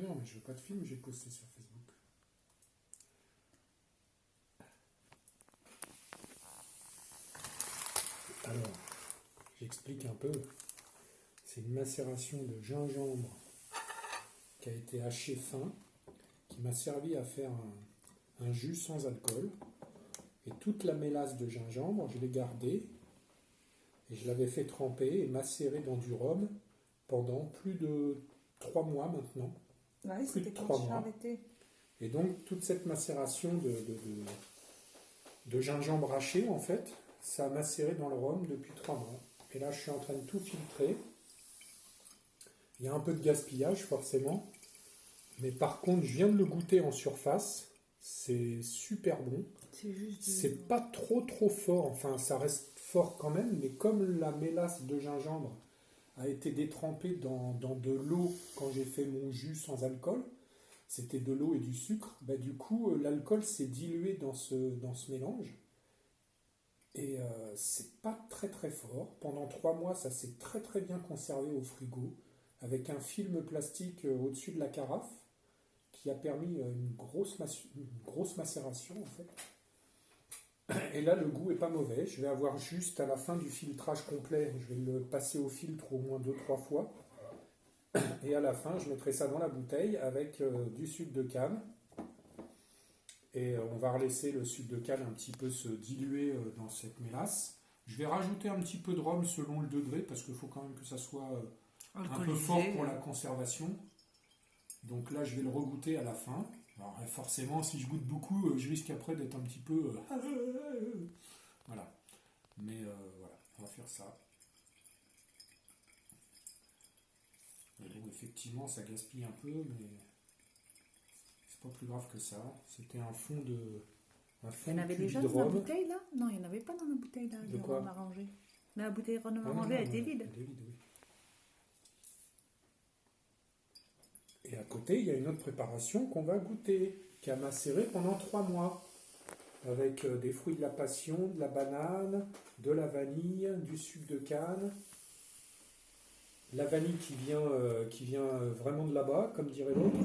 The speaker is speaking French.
Mais non, mais je veux pas de film, j'ai posté sur Facebook. Alors, j'explique un peu. C'est une macération de gingembre qui a été haché fin, qui m'a servi à faire un jus sans alcool. Et toute la mélasse de gingembre, je l'ai gardée et je l'avais fait tremper et macérer dans du rhum pendant plus de 3 mois maintenant. Ouais, Plus de c'était 3 quand j'ai mois. arrêté. Et donc, toute cette macération de gingembre haché, en fait, ça a macéré dans le rhum depuis 3 mois. Et là, je suis en train de tout filtrer. Il y a un peu de gaspillage, forcément. Mais par contre, je viens de le goûter en surface. C'est super bon. C'est juste C'est pas trop fort. Enfin, ça reste fort quand même. Mais comme la mélasse de gingembre a été détrempée dans de l'eau quand j'ai fait mon jus sans alcool, c'était de l'eau et du sucre, bah, du coup, l'alcool s'est dilué dans ce mélange. Et c'est pas très fort. Pendant 3 mois, ça s'est très bien conservé au frigo, avec un film plastique au-dessus de la carafe, qui a permis une grosse macération, en fait. Et là, le goût est pas mauvais. Je vais avoir juste à la fin du filtrage complet, je vais le passer au filtre au moins 2 3 fois. Et à la fin, je mettrai ça dans la bouteille avec du sucre de canne. Et on va laisser le sucre de canne un petit peu se diluer dans cette mélasse. Je vais rajouter un petit peu de rhum selon le degré, parce qu'il faut quand même que ça soit un peu fort pour la conservation. Donc là, je vais le regoûter à la fin. Alors forcément, si je goûte beaucoup, je risque après d'être un petit peu... voilà. Mais voilà, on va faire ça. Et bon, effectivement, ça gaspille un peu, mais c'est pas plus grave que ça. C'était un fond de... Il y en avait déjà dans la bouteille là? Non, il n'y en avait pas dans la bouteille là, de du quoi? rhum arrangé. La bouteille de rhum Non, arrangé, elle était vide. elle est vide, oui. Et à côté, il y a une autre préparation qu'on va goûter, qui a macéré pendant 3 mois, avec des fruits de la passion, de la banane, de la vanille, du sucre de canne. La vanille qui vient vraiment de là-bas, comme dirait l'autre.